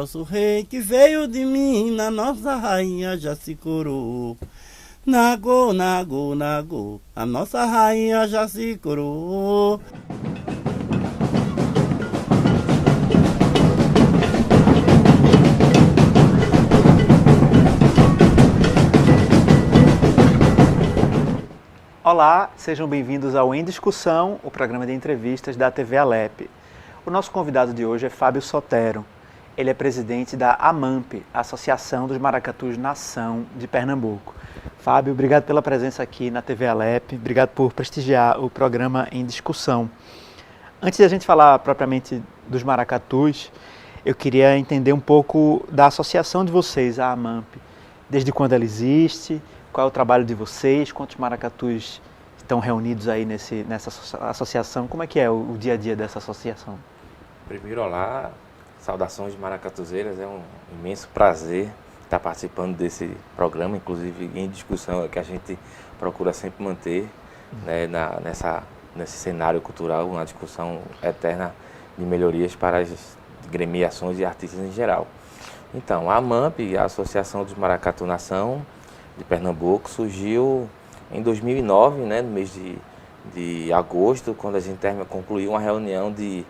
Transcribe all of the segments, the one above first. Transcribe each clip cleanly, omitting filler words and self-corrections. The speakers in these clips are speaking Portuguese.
nosso rei que veio de Minas, nossa rainha já se coroou. Nagô, nagô, nagô, a nossa rainha já se coroou. Olá, sejam bem-vindos ao Em Discussão, o programa de entrevistas da TV Alep. O nosso convidado de hoje é Fábio Sotero. Ele é presidente da AMAMP, Associação dos Maracatus Nação de Pernambuco. Fábio, obrigado pela presença aqui na TV Alep, obrigado por prestigiar o programa Em Discussão. Antes de a gente falar propriamente dos maracatus, eu queria entender um pouco da associação de vocês, a AMAMP. Desde quando ela existe, qual é o trabalho de vocês, quantos maracatus estão reunidos aí nessa associação, como é que é o dia a dia dessa associação? Primeiro, olá, saudações maracatuzeiras, é um imenso prazer estar participando desse programa, inclusive Em Discussão, que a gente procura sempre manter né, nesse cenário cultural, uma discussão eterna de melhorias para as gremiações e artistas em geral. Então, a AMAMP, a Associação dos Maracatu Nação de Pernambuco, surgiu em 2009, né, no mês de agosto, quando a gente concluiu uma reunião de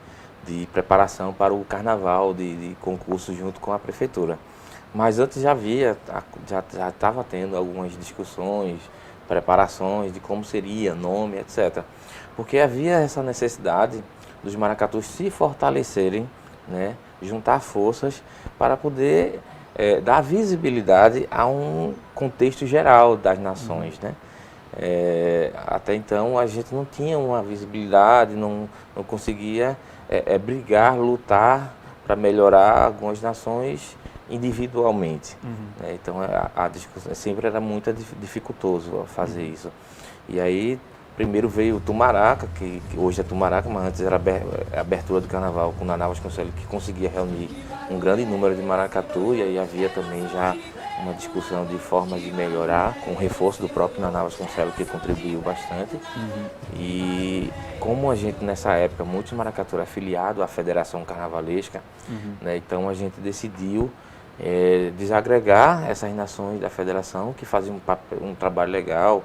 preparação para o carnaval de concurso junto com a prefeitura. Mas antes já estava tendo algumas discussões, preparações de como seria, nome, etc. Porque havia essa necessidade dos maracatus se fortalecerem, né, juntar forças para poder dar visibilidade a um contexto geral das nações, né? Até então a gente não tinha uma visibilidade, não conseguia brigar, lutar para melhorar algumas nações individualmente. Né? Então a discussão sempre era muito dificultoso fazer isso. E aí primeiro veio o Tumaraca, que hoje é Tumaraca, mas antes era a abertura do carnaval com Naná Vasconcelos, que conseguia reunir um grande número de maracatu, e aí havia também já uma discussão de formas de melhorar, com o reforço do próprio Naná Vasconcelos, que contribuiu bastante. E como a gente nessa época, muitos maracatu eram afiliados à Federação Carnavalesca, né, então a gente decidiu desagregar essas nações da federação, que faziam um trabalho legal,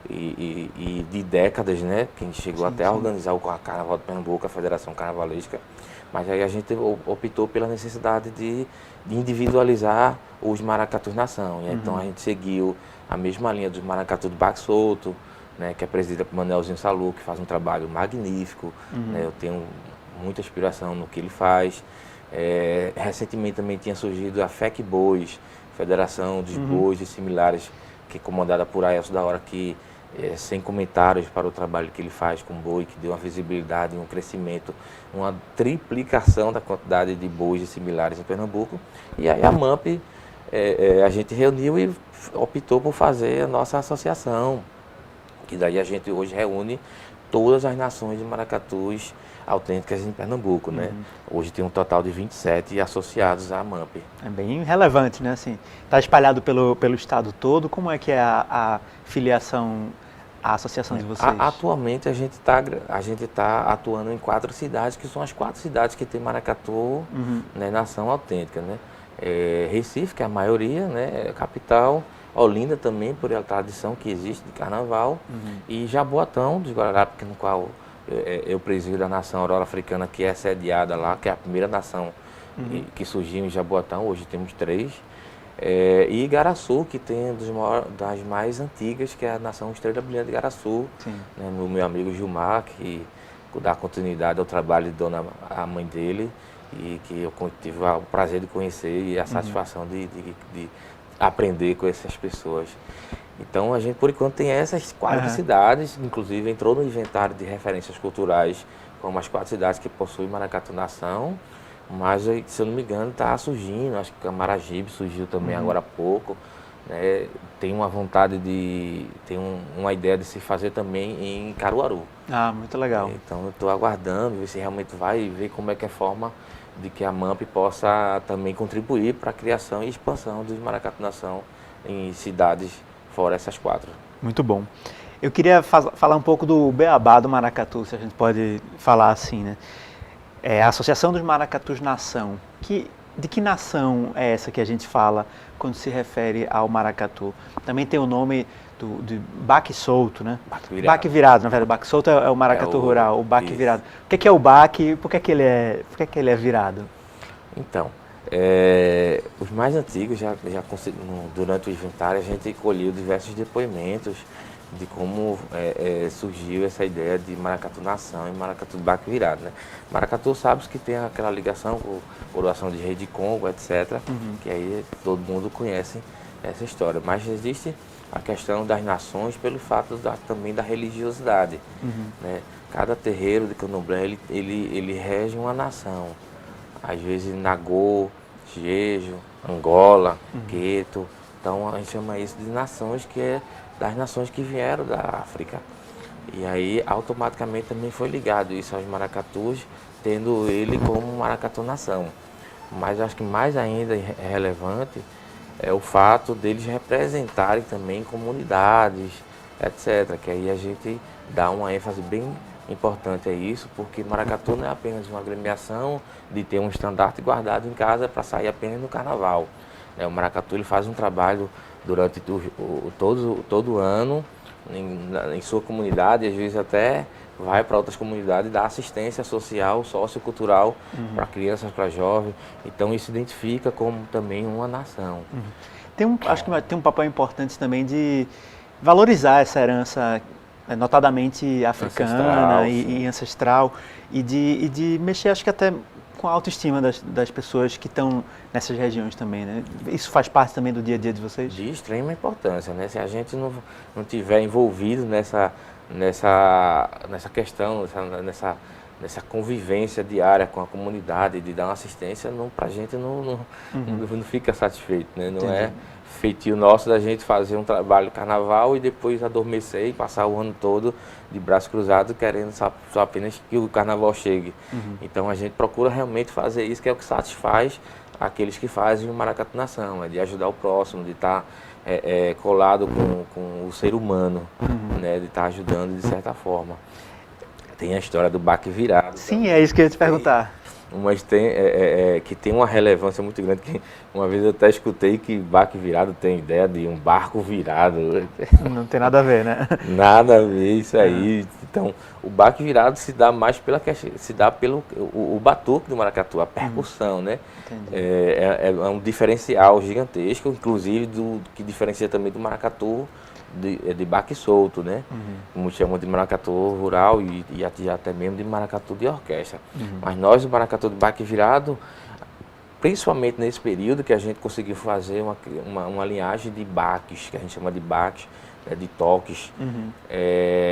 e de décadas, né? Quem chegou até a organizar o Carnaval de Pernambuco, a Federação Carnavalesca, mas aí a gente optou pela necessidade de individualizar os maracatus nação. E então a gente seguiu a mesma linha dos maracatus do Baque Solto, né? Que é presidida por Manuelzinho Salu, que faz um trabalho magnífico. Né, eu tenho muita inspiração no que ele faz. Recentemente também tinha surgido a FEC Bois, Federação dos Bois e Similares, que é comandada por Aelso da Hora, que sem comentários para o trabalho que ele faz com boi, que deu uma visibilidade, um crescimento, uma triplicação da quantidade de bois e similares em Pernambuco. E aí a AMAMP, a gente reuniu e optou por fazer a nossa associação, que daí a gente hoje reúne todas as nações de maracatus autênticas em Pernambuco, né? Hoje tem um total de 27 associados à AMAMP. É bem relevante, né? Assim, está espalhado pelo estado todo. Como é que é a filiação, a associação de vocês? Atualmente a gente tá atuando em 4 cidades, que são as 4 cidades que tem maracatu, né, nação autêntica, né? Recife, que é a maioria, né? Capital. Olinda também, por a tradição que existe de carnaval. E Jaboatão, dos Guararapes, no qual eu presido a nação Aurora Africana, que é sediada lá, que é a primeira nação que surgiu em Jaboatão. Hoje temos 3. E Igaraçu, que tem das mais antigas, que é a nação Estrela Brilhante de Igaraçu. Né, no meu amigo Gilmar, que dá continuidade ao trabalho de a mãe dele, e que eu tive o prazer de conhecer e a satisfação de aprender com essas pessoas. Então a gente por enquanto tem essas 4 cidades, inclusive entrou no inventário de referências culturais como as 4 cidades que possuem maracatu nação, mas se eu não me engano está surgindo, acho que Camaragibe surgiu também agora há pouco, né? Tem uma vontade tem uma ideia de se fazer também em Caruaru. Muito legal. Então eu estou aguardando, ver se realmente vai, ver como é que é a forma de que a AMAMP possa também contribuir para a criação e expansão dos maracatu nação em cidades fora essas 4. Muito bom. Eu queria falar um pouco do beabá do maracatu, se a gente pode falar assim, né? A Associação dos Maracatus Nação, que De que nação é essa que a gente fala quando se refere ao maracatu? Também tem o nome de baque solto, né? Baque virado, na verdade. O baque solto é o maracatu rural, o baque virado. O que é o baque e por que ele é virado? Então, os mais antigos, durante o inventário, a gente colheu diversos depoimentos de como surgiu essa ideia de maracatu nação e maracatu de baque virado, né? Maracatu, sabe que tem aquela ligação com a coroação de rei de Congo, etc., que aí todo mundo conhece essa história. Mas existe a questão das nações pelo fato também da religiosidade, né? Cada terreiro de candomblé, ele rege uma nação. Às vezes Nagô, Jejo, Angola, Queto. Então a gente chama isso de nações, que é das nações que vieram da África. E aí automaticamente também foi ligado isso aos maracatus, tendo ele como maracatu nação. Mas acho que mais ainda relevante é o fato deles representarem também comunidades, etc. Que aí a gente dá uma ênfase bem importante a isso, porque maracatu não é apenas uma agremiação de ter um estandarte guardado em casa para sair apenas no carnaval. O maracatu ele faz um trabalho durante todo o ano em sua comunidade, às vezes até vai para outras comunidades e dá assistência social, sociocultural para crianças, para jovens. Então isso identifica como também uma nação. Acho que tem um papel importante também de valorizar essa herança notadamente africana ancestral, e ancestral e de mexer, acho que até com a autoestima das pessoas que estão nessas regiões também, né? Isso faz parte também do dia a dia de vocês? De extrema importância, né? Se a gente não tiver envolvido nessa questão, nessa convivência diária com a comunidade, de dar uma assistência, para a gente não fica satisfeito, né? Não Entendi. é feitio nosso da gente fazer um trabalho carnaval e depois adormecer e passar o ano todo de braço cruzado querendo só apenas que o carnaval chegue. Então a gente procura realmente fazer isso, que é o que satisfaz aqueles que fazem o maracatu nação, de ajudar o próximo, de estar colado com o ser humano, né? De estar ajudando de certa forma. Tem a história do baque virado. Sim, é isso que eu ia te perguntar. Mas que tem uma relevância muito grande, que uma vez eu até escutei que baque virado tem ideia de um barco virado. Não tem nada a ver, né? Nada a ver isso aí. Então, o baque virado se dá mais pelo o batuque do maracatu, a percussão, né? É um diferencial gigantesco, inclusive que diferencia também do maracatu de baque solto, né? Como chamam de maracatu rural e até mesmo de maracatu de orquestra. Mas nós, o maracatu de baque virado, principalmente nesse período que a gente conseguiu fazer uma linhagem de baques, que a gente chama de baques, de toques,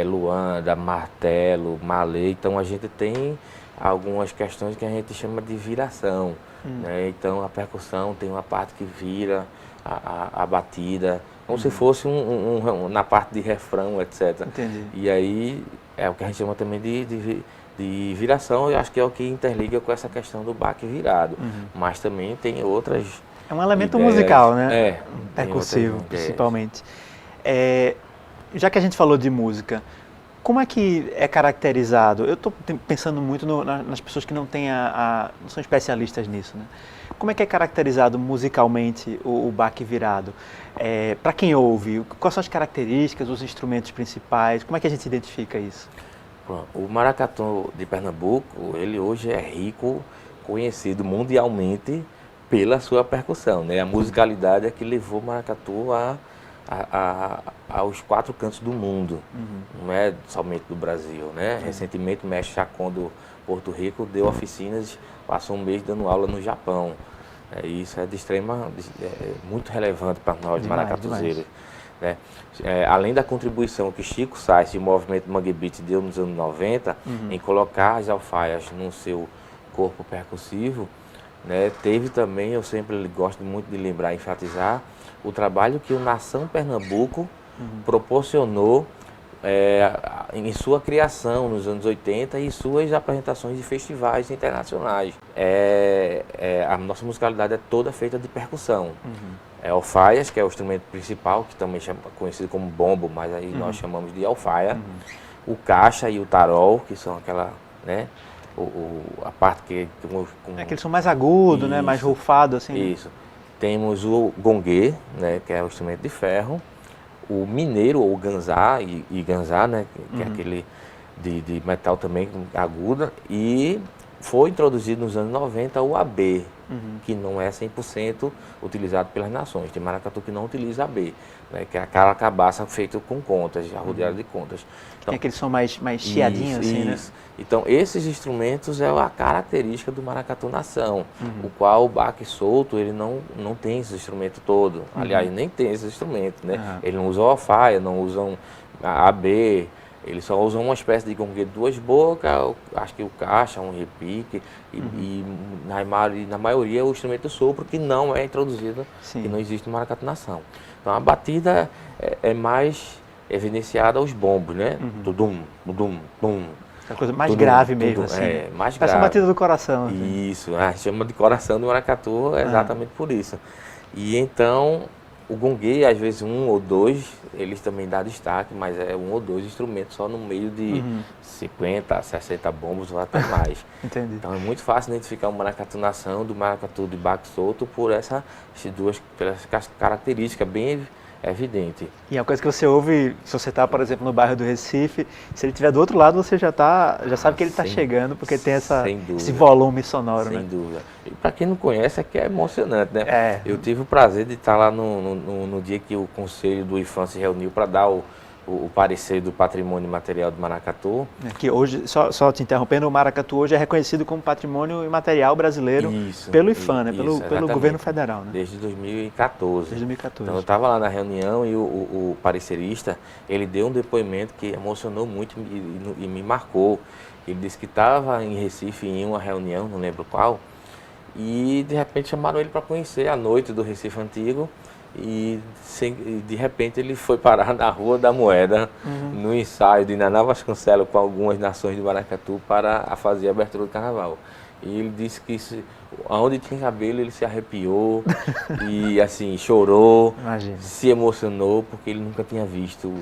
luanda, martelo, malê. Então a gente tem algumas questões que a gente chama de viração, né? Então a percussão tem uma parte que vira a batida, como se fosse na parte de refrão, etc. Entendi. E aí é o que a gente chama também de viração, eu acho que é o que interliga com essa questão do baque virado. Mas também tem outras... É um elemento ideias, musical, né? tem Percussivo, outras ideias. principalmente. Já que a gente falou de música, como é que é caracterizado? Eu estou pensando muito nas pessoas que não são especialistas nisso, né? Como é que é caracterizado musicalmente o baque virado? Para quem ouve, quais são as características, os instrumentos principais? Como é que a gente identifica isso? O maracatu de Pernambuco, ele hoje é rico, conhecido mundialmente pela sua percussão, né? A musicalidade é que levou o maracatu aos 4 cantos do mundo, não é somente do Brasil, né? Recentemente o mestre Chacon do Porto Rico deu oficinas, passou um mês dando aula no Japão. Isso é muito relevante para nós, maracatuzeiros. Né? Além da contribuição que Chico Sainz e o movimento Mangue Beat deu nos anos 90, em colocar as alfaias no seu corpo percussivo, né? Teve também, eu sempre gosto muito de lembrar e enfatizar, o trabalho que o Nação Pernambuco proporcionou em sua criação nos anos 80 e suas apresentações de festivais internacionais. A nossa musicalidade é toda feita de percussão. Alfaias, que é o instrumento principal, que também é conhecido como bombo, mas aí nós chamamos de alfaia. O caixa e o tarol, que são a parte que... É que eles são mais agudos, né? Mais rufado, assim. Isso. Temos o gongue, né? Que é o instrumento de ferro. O mineiro, ou ganzá, e ganzá, né? Que é aquele de metal também aguda. E foi introduzido nos anos 90 o AB, que não é 100% utilizado pelas nações. Tem maracatu que não utiliza AB, né? Que é aquela cabaça feita com contas, arrodeada de contas. Então, tem aquele som mais chiadinho, assim, né? Então, esses instrumentos é a característica do maracatu nação, o qual o baque solto, ele não tem esse instrumento todo. Aliás, nem tem esse instrumento, né? Ele não usa alfaia, não usam AB, eles só usam uma espécie de gongue de duas bocas, acho que o caixa, um repique, e na maioria o instrumento sopro, que não é introduzido, que não existe no maracatu nação. Então, a batida é mais evidenciada aos bombos, né? Tudum, tudum, tum. É coisa mais grave mesmo, assim. É, mais grave. Essa batida do coração. Assim. Isso, chama de coração do maracatu exatamente por isso. E então, o gongue, às vezes um ou dois, eles também dão destaque, mas é um ou dois instrumentos só no meio de 50, 60 bombos ou até mais. Entendi. Então é muito fácil identificar o maracatu nação do maracatu de baque solto por essas duas características bem evidente. E é uma coisa que você ouve, se você está, por exemplo, no bairro do Recife, se ele estiver do outro lado, você já sabe que ele está chegando, porque tem esse volume sonoro, sem né? dúvida. E para quem não conhece, é que é emocionante, né? É. Eu tive o prazer de estar lá no dia que o Conselho do IFAM se reuniu para dar o parecer do patrimônio material do maracatu. Que hoje, só te interrompendo, o maracatu hoje é reconhecido como patrimônio imaterial brasileiro pelo IFAM, né? Pelo governo federal, né? Desde 2014. Desde 2014. Então eu estava lá na reunião e o parecerista, ele deu um depoimento que emocionou muito e me marcou. Ele disse que estava em Recife em uma reunião, não lembro qual, e de repente chamaram ele para conhecer a noite do Recife Antigo. E de repente ele foi parar na Rua da Moeda, no ensaio de Naná Vasconcelos com algumas nações de maracatu para fazer a abertura do carnaval. E ele disse que onde tinha cabelo ele se arrepiou e assim chorou, se emocionou porque ele nunca tinha visto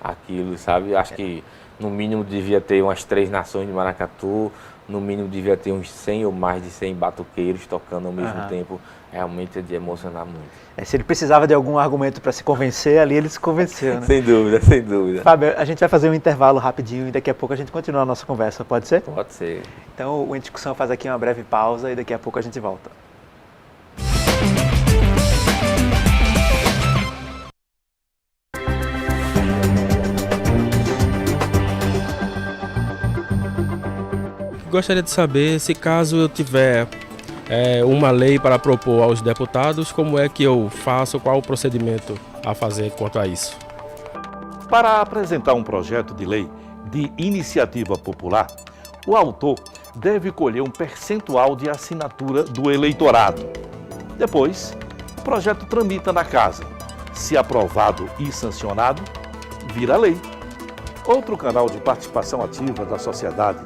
aquilo, sabe? Acho que no mínimo devia ter umas 3 nações de maracatu, no mínimo devia ter uns 100 ou mais de 100 batuqueiros tocando ao mesmo tempo. Realmente é de emocionar muito. Se ele precisava de algum argumento para se convencer, ali ele se convenceu, né? Sem dúvida, sem dúvida. Fábio, a gente vai fazer um intervalo rapidinho e daqui a pouco a gente continua a nossa conversa, pode ser? Pode ser. Então o Em Discussão faz aqui uma breve pausa e daqui a pouco a gente volta. Gostaria de saber se caso eu tiver uma lei para propor aos deputados, como é que eu faço, qual o procedimento a fazer quanto a isso? Para apresentar um projeto de lei de iniciativa popular, o autor deve colher um percentual de assinatura do eleitorado. Depois, o projeto tramita na Casa. Se aprovado e sancionado, vira lei. Outro canal de participação ativa da sociedade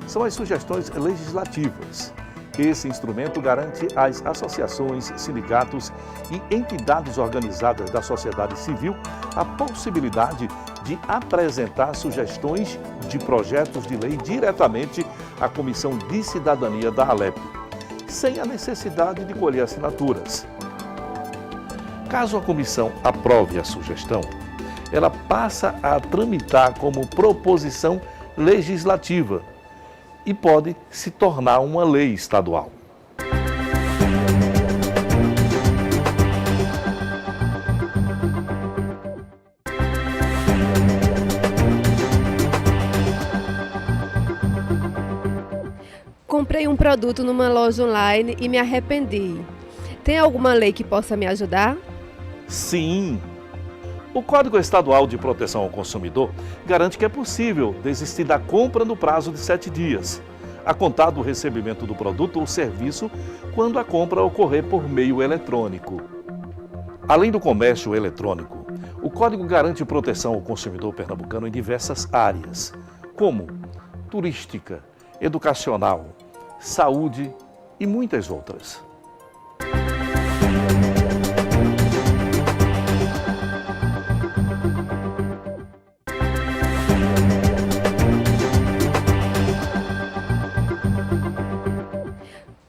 são as sugestões legislativas. Esse instrumento garante às associações, sindicatos e entidades organizadas da sociedade civil a possibilidade de apresentar sugestões de projetos de lei diretamente à Comissão de Cidadania da Alep, sem a necessidade de colher assinaturas. Caso a comissão aprove a sugestão, ela passa a tramitar como proposição legislativa e pode se tornar uma lei estadual. Comprei um produto numa loja online e me arrependi. Tem alguma lei que possa me ajudar? Sim! O Código Estadual de Proteção ao Consumidor garante que é possível desistir da compra no prazo de 7 dias, a contar do recebimento do produto ou serviço quando a compra ocorrer por meio eletrônico. Além do comércio eletrônico, o Código garante proteção ao consumidor pernambucano em diversas áreas, como turística, educacional, saúde e muitas outras.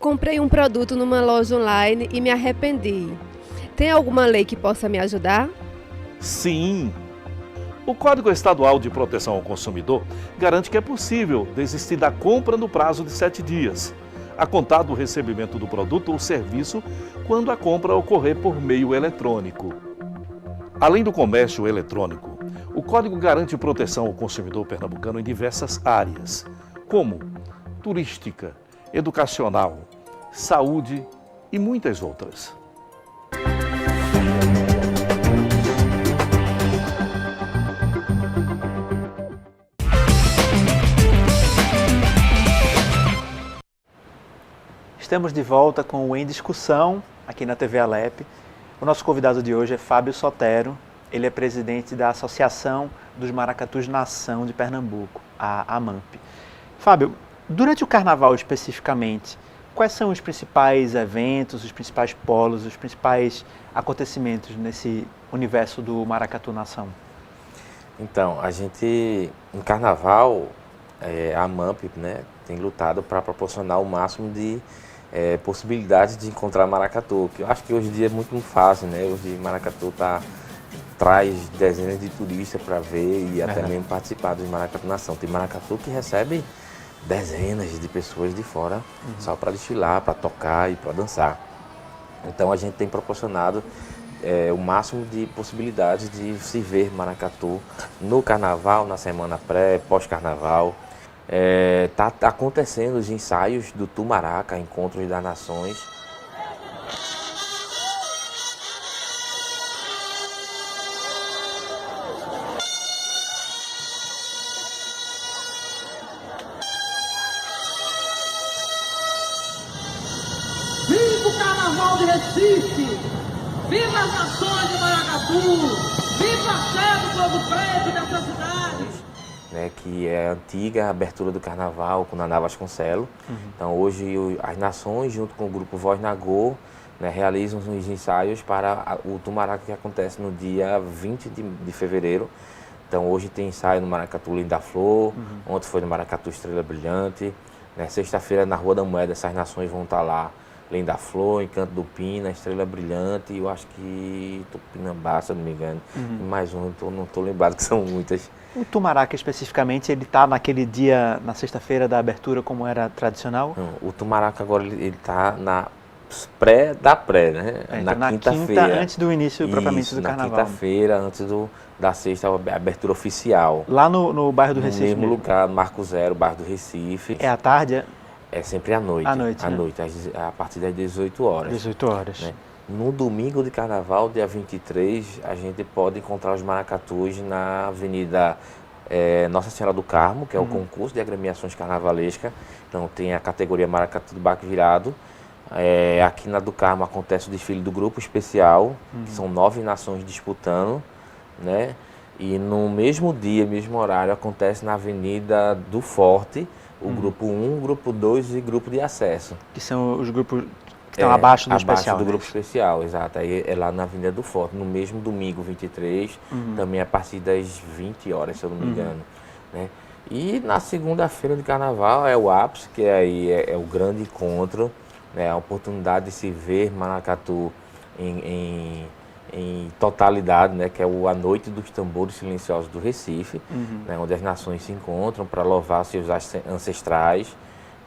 Comprei um produto numa loja online e me arrependi. Tem alguma lei que possa me ajudar? Sim! O Código Estadual de Proteção ao Consumidor garante que é possível desistir da compra no prazo de 7 dias, a contar do recebimento do produto ou serviço quando a compra ocorrer por meio eletrônico. Além do comércio eletrônico, o Código garante proteção ao consumidor pernambucano em diversas áreas, como turística, educacional, saúde e muitas outras. Estamos de volta com o Em Discussão, aqui na TV Alep. O nosso convidado de hoje é Fábio Sotero. Ele é presidente da Associação dos Maracatus Nação de Pernambuco, a AMAMP. Fábio, durante o Carnaval especificamente, quais são os principais eventos, os principais polos, os principais acontecimentos nesse universo do Maracatu Nação? Então, a gente, em Carnaval, a AMAMP, né, tem lutado para proporcionar o máximo de possibilidades de encontrar maracatu, que eu acho que hoje em dia é muito fácil, né? Hoje maracatu traz dezenas de turistas para ver e até mesmo participar dos Maracatu Nação. Tem maracatu que recebe dezenas de pessoas de fora só para desfilar, para tocar e para dançar. Então a gente tem proporcionado o máximo de possibilidades de se ver maracatu no Carnaval, na semana pós-Carnaval. Tá acontecendo os ensaios do Tumaraca, Encontros das Nações. Viva o Carnaval de Recife! Viva as nações de Maracatu! Viva a Sé do Povo Preto dessas cidades! Né, que é a antiga abertura do Carnaval com Naná Vasconcelos. Então hoje as nações, junto com o grupo Voz Nagô, né, realizam os ensaios para o Tumaraca, que acontece no dia 20 de fevereiro. Então hoje tem ensaio no Maracatu Linda Flor, ontem foi no Maracatu Estrela Brilhante, né, sexta-feira na Rua da Moeda essas nações vão estar lá, Linda Flor, Encanto do Pina, Estrela Brilhante, e eu acho que Tupinambá, se eu não me engano, e mais um, não estou lembrado, que são muitas. O Tumaraca, especificamente, ele está naquele dia, na sexta-feira da abertura, como era tradicional? Não, o Tumaraca agora ele está na pré da pré, né? Então, na quinta-feira. Antes do início propriamente do Carnaval. Na quinta-feira, antes da sexta, a abertura oficial. Lá no bairro do Recife? No mesmo lugar, Marco Zero, bairro do Recife. É à tarde? É sempre à noite. À noite, né? A partir das 18 horas. 18 horas. Né? No domingo de Carnaval, dia 23, a gente pode encontrar os maracatus na Avenida Nossa Senhora do Carmo, que é o concurso de agremiações carnavalescas. Então tem a categoria Maracatu do Baque Virado. Aqui na do Carmo acontece o desfile do Grupo Especial, que são 9 nações disputando, né? E no mesmo dia, mesmo horário, acontece na Avenida do Forte, o Grupo 1, Grupo 2 e Grupo de Acesso. Que são os grupos que estão abaixo do especial. Abaixo do Grupo Especial, exato. Aí é lá na Avenida do Forte, no mesmo domingo, 23, também a partir das 20 horas, se eu não me engano. Né? E na segunda-feira de Carnaval é o ápice, que aí é o grande encontro, né? A oportunidade de se ver maracatu em totalidade, né? Que é a Noite dos Tambores Silenciosos do Recife, né? Onde as nações se encontram para louvar seus ancestrais.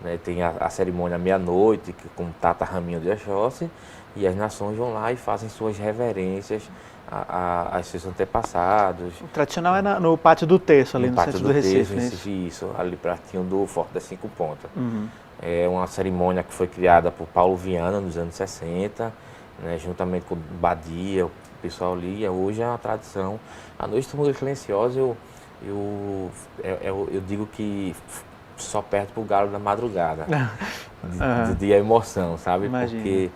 Né? Tem a cerimônia à meia-noite, com Tata Raminho de Oxóssi, e as nações vão lá e fazem suas reverências a seus antepassados. O tradicional é no Pátio do Terço, ali no Pátio centro do Recife. Isso, ali pertinho do Forte das Cinco Pontas. É uma cerimônia que foi criada por Paulo Viana nos anos 60, né, juntamente com Badia, o pessoal ali. Hoje é uma tradição. A Noite dos Tambores Silenciosos, eu digo que só perto pro galo da madrugada, de emoção, sabe? Imagina. Porque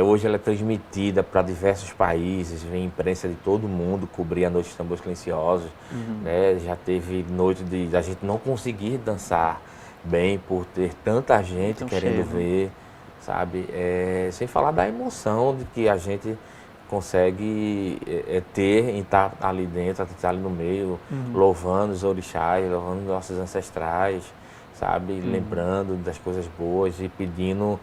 hoje ela é transmitida para diversos países, vem imprensa de todo mundo cobrir a Noite dos Tambores Silenciosos. Né? Já teve noite da gente não conseguir dançar bem por ter tanta gente querendo ver, sabe? Sem falar da emoção de que a gente consegue ter em estar ali dentro, estar ali no meio, louvando os orixás, louvando nossos ancestrais. sabe? Lembrando das coisas boas e pedindo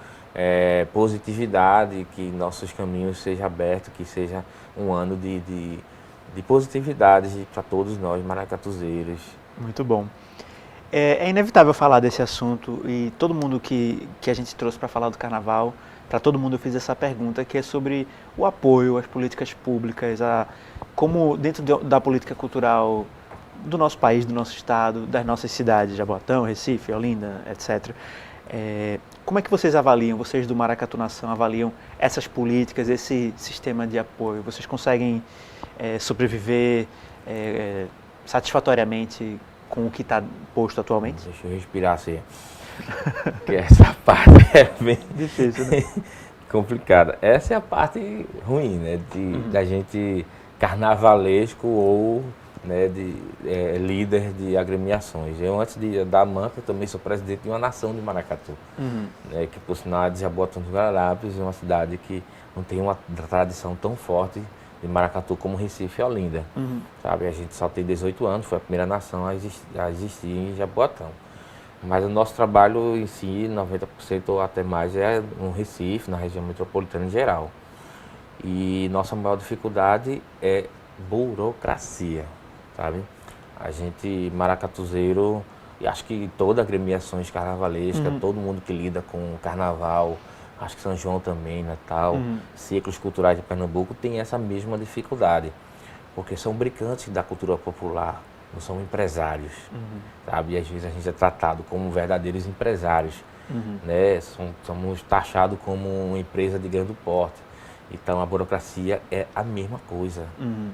positividade, que nossos caminhos sejam abertos, que seja um ano de positividade para todos nós, maracatuzeiros. Muito bom. É inevitável falar desse assunto e todo mundo que a gente trouxe para falar do carnaval, para todo mundo eu fiz essa pergunta, que é sobre o apoio às políticas públicas, como dentro da política cultural do nosso país, do nosso estado, das nossas cidades, Jaboatão, Recife, Olinda, etc. Como é que vocês avaliam, vocês do Maracatu Nação avaliam essas políticas, esse sistema de apoio? Vocês conseguem sobreviver satisfatoriamente com o que está posto atualmente? Deixa eu respirar assim. Porque essa parte é bem difícil, né? complicada. Essa é a parte ruim, né? Da gente carnavalesco ou, né, líder de agremiações. Eu, antes da AMAMP, eu também sou presidente de uma nação de Maracatu, né, que, por sinal, é de Jaboatão dos Guararapes, é uma cidade que não tem uma tradição tão forte de Maracatu como Recife e Olinda. Sabe? A gente só tem 18 anos, foi a primeira nação a existir em Jaboatão. Mas o nosso trabalho em si, 90% ou até mais, é no Recife, na região metropolitana em geral. E nossa maior dificuldade é burocracia, sabe? A gente, maracatuzeiro, e acho que toda agremiação de carnavalesca, todo mundo que lida com carnaval, acho que São João também, Natal, ciclos culturais de Pernambuco, tem essa mesma dificuldade. Porque são brincantes da cultura popular, não são empresários, sabe? E às vezes a gente é tratado como verdadeiros empresários, né? Somos taxados como uma empresa de grande porte. Então a burocracia é a mesma coisa,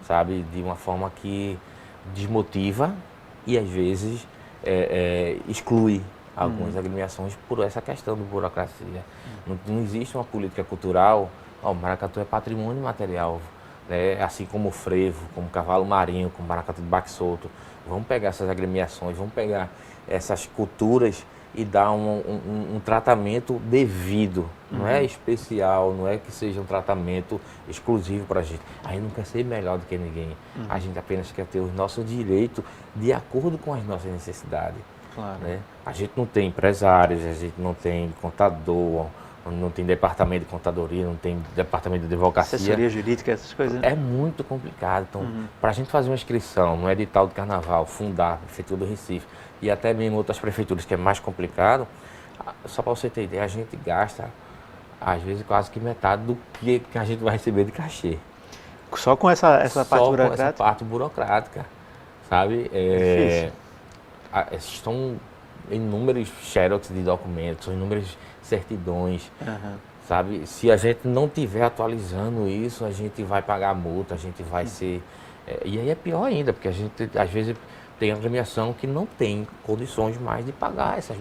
sabe? De uma forma que desmotiva e às vezes exclui algumas agremiações por essa questão de burocracia. Não existe uma política cultural. O maracatu é patrimônio material, né? Assim como o frevo, como o cavalo marinho, como o maracatu de baque solto. Vamos pegar essas agremiações, vamos pegar essas culturas e dar um tratamento devido. Não é especial, não é que seja um tratamento exclusivo para a gente. A gente não quer ser melhor do que ninguém. A gente apenas quer ter os nossos direitos de acordo com as nossas necessidades. Claro. Né? A gente não tem empresários, a gente não tem contador, não tem departamento de contadoria, não tem departamento de advocacia. Assessoria jurídica, essas coisas. É muito complicado. Então, para a gente fazer uma inscrição no edital do carnaval, fundar a Prefeitura do Recife e até mesmo outras prefeituras que é mais complicado, só para você ter ideia, a gente gasta, às vezes, quase que metade do que a gente vai receber de cachê. Só com essa parte burocrática? Só com essa parte burocrática, sabe? São inúmeros xerox de documentos, são inúmeras certidões, sabe? Se a gente não estiver atualizando isso, a gente vai pagar multa, a gente vai ser... e aí é pior ainda, porque a gente, às vezes, tem agremiação que não tem condições mais de pagar essa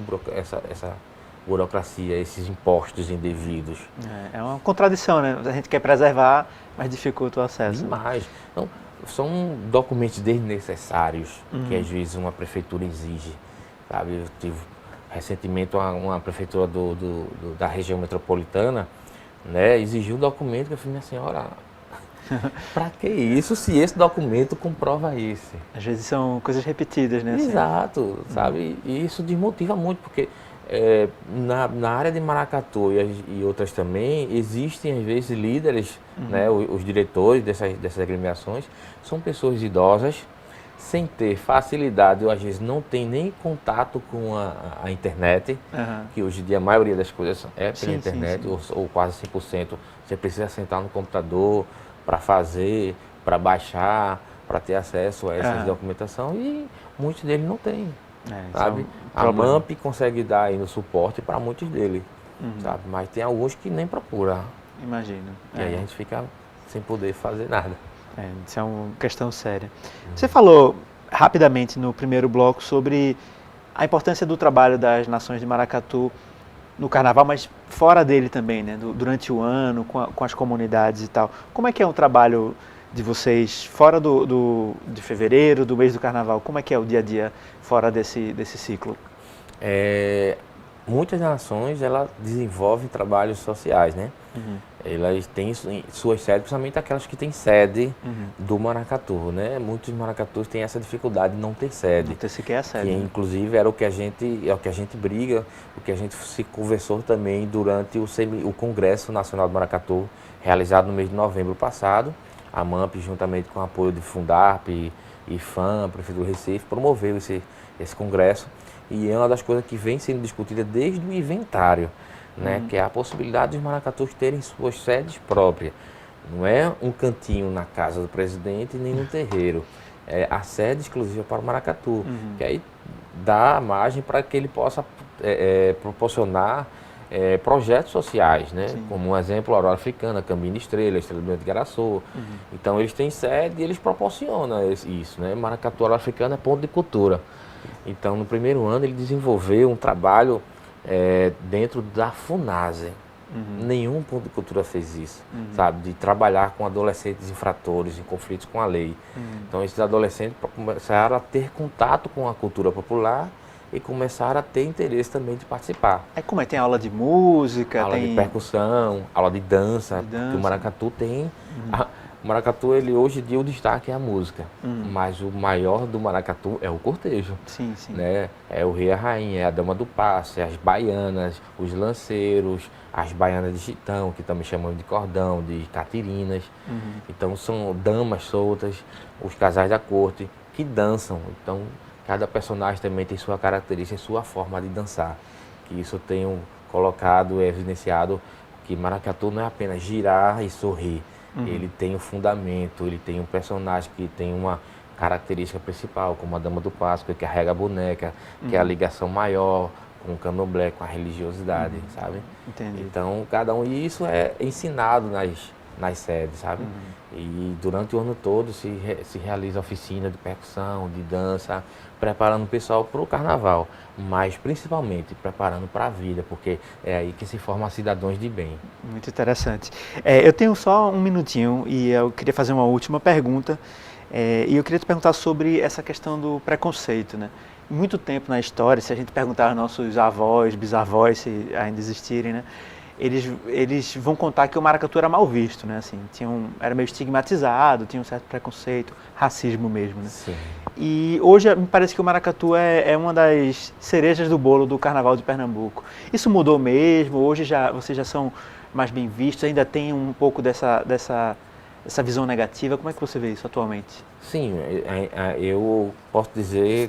burocracia, esses impostos indevidos. É uma contradição, né? A gente quer preservar, mas dificulta o acesso. Demais. Então, são documentos desnecessários que às vezes uma prefeitura exige, sabe? Eu tive recentemente uma prefeitura da região metropolitana, né, exigiu um documento que eu falei, minha senhora, para que isso se esse documento comprova esse? Às vezes são coisas repetidas, né? Assim. Exato, sabe? E isso desmotiva muito, porque na área de maracatu e outras também, existem às vezes líderes, né, os diretores dessas agremiações, são pessoas idosas, sem ter facilidade, ou às vezes não tem nem contato com a internet, que hoje em dia a maioria das coisas é pela internet, ou quase 100%. Você precisa sentar no computador para fazer, para baixar, para ter acesso a essa documentação, e muitos deles não têm. Sabe? A AMAMP consegue dar aí no suporte para muitos deles, sabe? Mas tem alguns que nem procuram. Imagino. E aí a gente fica sem poder fazer nada. Isso é uma questão séria. Você falou rapidamente no primeiro bloco sobre a importância do trabalho das nações de maracatu no carnaval, mas fora dele também, né? Durante o ano, com as comunidades e tal. Como é que é o trabalho de vocês fora de fevereiro, do mês do carnaval? Como é que é o dia a dia fora desse ciclo? Muitas nações, ela desenvolvem trabalhos sociais, né? elas têm suas sedes, principalmente aquelas que têm sede do maracatu, né? Muitos maracatus têm essa dificuldade de não ter sede. Não ter sequer a sede. Que, inclusive, era o que a gente briga, o que a gente se conversou também durante o Congresso Nacional do Maracatu, realizado no mês de novembro passado. A MAMP, juntamente com o apoio de Fundarp, IFAM, Prefeitura do Recife, promoveu esse congresso. E é uma das coisas que vem sendo discutida desde o inventário, né? Que é a possibilidade dos maracatus terem suas sedes próprias. Não é um cantinho na casa do presidente nem no terreiro. É a sede exclusiva para o maracatu, que aí dá margem para que ele possa proporcionar projetos sociais, né? Como um exemplo, a Aurora Africana, Caminho de Estrela, Estrela do Vento de Garaçu. Então eles têm sede e eles proporcionam isso, né? Maracatu, Aurora Africana é ponto de cultura. Então no primeiro ano ele desenvolveu um trabalho dentro da FUNASE. Nenhum ponto de cultura fez isso, sabe? De trabalhar com adolescentes infratores, em conflitos com a lei. Então esses adolescentes começaram a ter contato com a cultura popular e começaram a ter interesse também de participar. Como é? Tem aula de música? Aula de percussão, aula de dança, porque o maracatu tem... O maracatu, ele hoje em dia o destaque é a música, mas o maior do maracatu é o cortejo. Sim, sim. Né? É o rei e a rainha, é a dama do passe, as baianas, os lanceiros, as baianas de chitão, que também chamam de cordão, de catirinas. Então são damas soltas, os casais da corte que dançam. Então cada personagem também tem sua característica e sua forma de dançar. Que isso eu tenho colocado, evidenciado, que maracatu não é apenas girar e sorrir. Ele tem um fundamento, ele tem um personagem que tem uma característica principal, como a Dama do Passo, que carrega a boneca, que é a ligação maior com o candomblé, com a religiosidade, sabe? Entendi. Então, cada um, e isso é ensinado nas sedes, sabe? E durante o ano todo se realiza oficina de percussão, de dança, preparando o pessoal para o carnaval, mas principalmente preparando para a vida, porque é aí que se formam cidadãos de bem. Muito interessante. Eu tenho só um minutinho e eu queria fazer uma última pergunta. E eu queria te perguntar sobre essa questão do preconceito, né? Muito tempo na história, se a gente perguntar aos nossos avós, bisavós, se ainda existirem, né? Eles vão contar que o maracatu era mal visto, né? Assim, era meio estigmatizado, tinha um certo preconceito, racismo mesmo, né? Sim. E hoje me parece que o maracatu é uma das cerejas do bolo do Carnaval de Pernambuco. Isso mudou mesmo? Hoje vocês já são mais bem vistos? Ainda tem um pouco dessa visão negativa? Como é que você vê isso atualmente? Sim, eu posso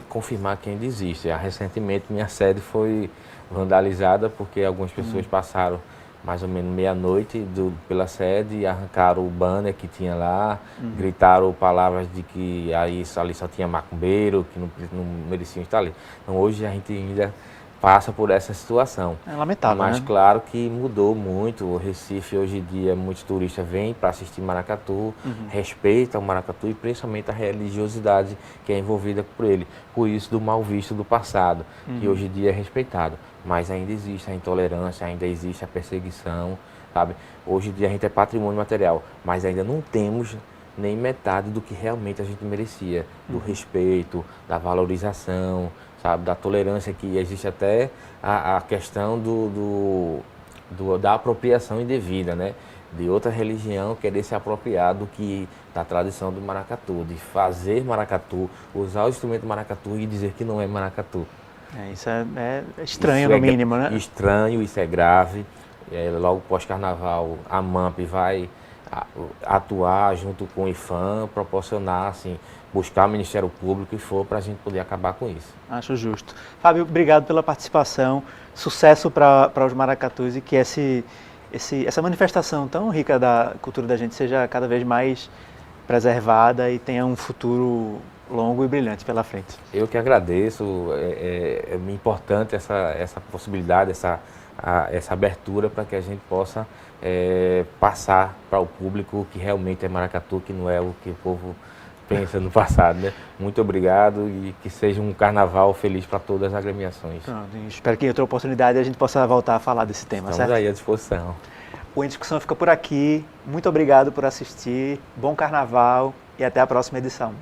confirmar que ainda existe. Recentemente minha sede foi vandalizada porque algumas pessoas passaram mais ou menos meia-noite pela sede e arrancaram o banner que tinha lá, gritaram palavras de que ali só tinha macumbeiro, que não mereciam estar ali. Então hoje a gente ainda passa por essa situação. É lamentável, mas né? Claro que mudou muito. O Recife hoje em dia, muitos turistas vêm para assistir maracatu, respeitam o maracatu e principalmente a religiosidade que é envolvida por ele. Por isso do mal visto do passado, que hoje em dia é respeitado. Mas ainda existe a intolerância, ainda existe a perseguição, sabe? Hoje em dia a gente é patrimônio material, mas ainda não temos nem metade do que realmente a gente merecia, do respeito, da valorização, sabe, da tolerância, que existe até a questão da apropriação indevida, né? De outra religião querer se apropriar da tradição do maracatu, de fazer maracatu, usar o instrumento maracatu e dizer que não é maracatu. Isso é estranho, no mínimo, né? Estranho, isso é grave. Logo pós-carnaval, a MAMP vai atuar junto com o IFAM, proporcionar, assim, buscar o Ministério Público e for para a gente poder acabar com isso. Acho justo. Fábio, obrigado pela participação, sucesso para os maracatus e que essa manifestação tão rica da cultura da gente seja cada vez mais preservada e tenha um futuro longo e brilhante pela frente. Eu que agradeço, é importante essa possibilidade, essa abertura para que a gente possa passar para o público que realmente é maracatu, que não é o que o povo pensa no passado, né? Muito obrigado e que seja um carnaval feliz para todas as agremiações. Pronto, espero que em outra oportunidade a gente possa voltar a falar desse tema, Estamos certo? aí à disposição. O Em Discussão fica por aqui. Muito obrigado por assistir. Bom carnaval e até a próxima edição.